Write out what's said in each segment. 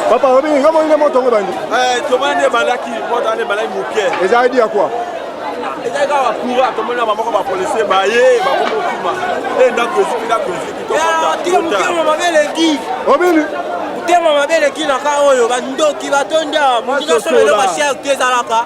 Papa, Robin, comment il est monté au bandi? Comment il est balaki, monté balaki mouké. Et ça a dit à quoi? Et ça a dit à quoi? Comment il a maman va policier, bailler, va comme au kuma. Et dans que c'est là que c'est. Ah, tu m'as mangé les guides. Robin. Tu m'as mangé les guides dans le carreau. Bando qui va tomber. Moi je suis le patient qui est à la ca.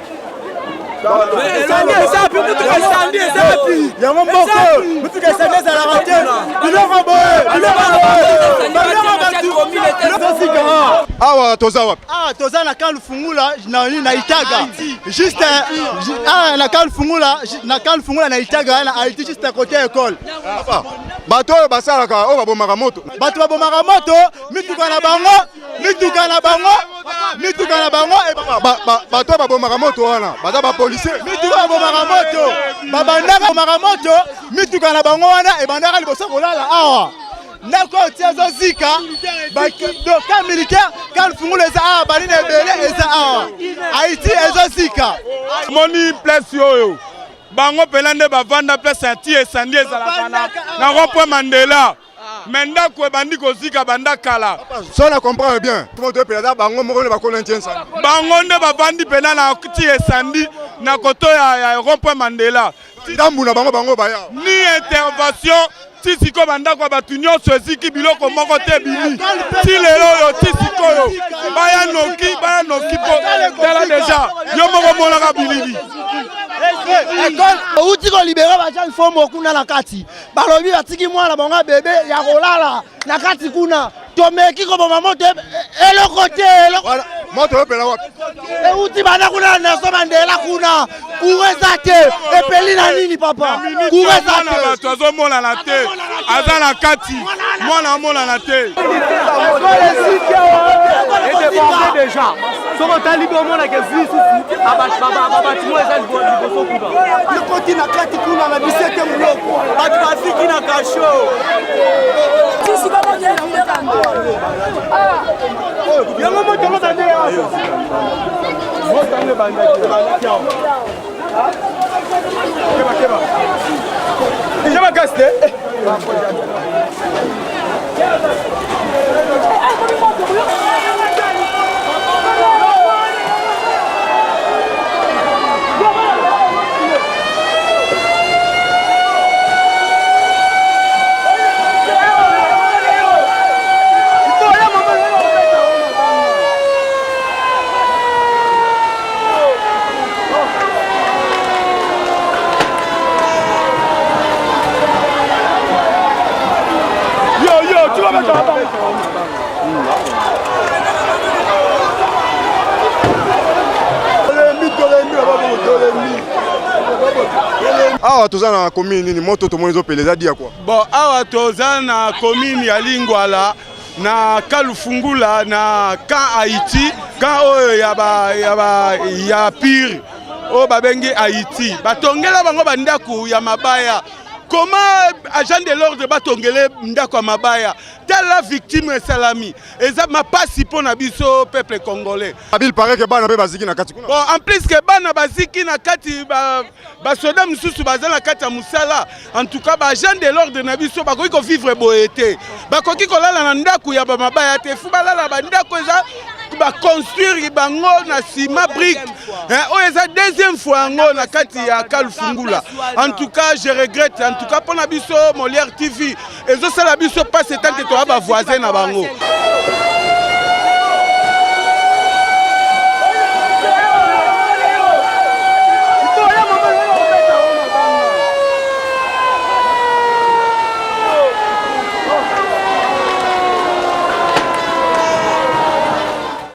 Awa toza wapi? Toza na kan fungula na Itaga. Juste na kan fungula na Itaga na Haïti juste à côté école. Bato basalaka o babomaka moto. Bato babomaka moto, mituka na bango e bato babomaka moto wana. Baza ba policier. Mituka babomaka moto. Babandaka bomaka moto, mituka na bango wana e bandaka liboso kolala awa. Nako tiezo zika ka militaire kan fungula eza awa balina ebele eza awa. Haïti ezo zika. Moni place yoyo. Bango pelande bavanda place anti esandi ezalaka na rond-point Mandela. Menda ko bandi ko zika banda kala. So na comprendre bien. Tout le monde pelada bango moko ne bakola ntien-sandi. Bango nde bavandi pena na ti esandi na koto ya rond-point Mandela. Dambu na bango baya. Ni intervention ti siko banda kwa batu nyonso eziki biloko moko te bili. Ti lelo yo ti siko yo. Baya noki po tala déjà. Yo moko mona ka bilili. École outi ko libérer ba gens fo mokuna na kati. Balobi batiki mwana bonga bébé ya kolala na kati kuna. Tomeki ko boma moto eloko te eloko. Moto opela wapi? E outi bana kuna na so Mandela kuna. Kureza te epeli na nini papa? Kureza te. Bato azomona na te. Aza na kati. Mwana mona na te. Et débordé déjà. Somo talibi omona ke visi abatimo eza liboso kuna. Le koti na kati kuna na bisete mloko. Batu bafiki na kasho. Sisi kama ndio Yango moto moto ndio hapo. Moto ndio bandaki yao. Keba. Jama kaste. Awa toza na commune nini moto to mozo peleza dia quoi. Bon awa toza na commune ya Lingwala na Kalufungula na kan Haïti kan oyo ya pire o babenge Haïti batongela bango bandaku ya mabaya comment agent de l'ordre batongele ndako ya mabaya tala victime salami eza mapasi pour na biso peuple congolais. Il paraît que bana be baziki na kati kuna. Bon, en plus que bana baziki na kati ba soda mususu baza na kati ya musala. En tout cas, ba agent de l'ordre na biso bakoki ko vivre boyete. Bakoki ko lala na ndako ya ba mabaya te fu balala ba ndako eza ba construire bango na ciment brique. Oyo eza deuxième fois ngo na kati ya Kalfungula. En tout cas, je regrette. En tout cas, pour na biso Molière TV, ezo sala biso pas c'est tant que to ba voisin na bango.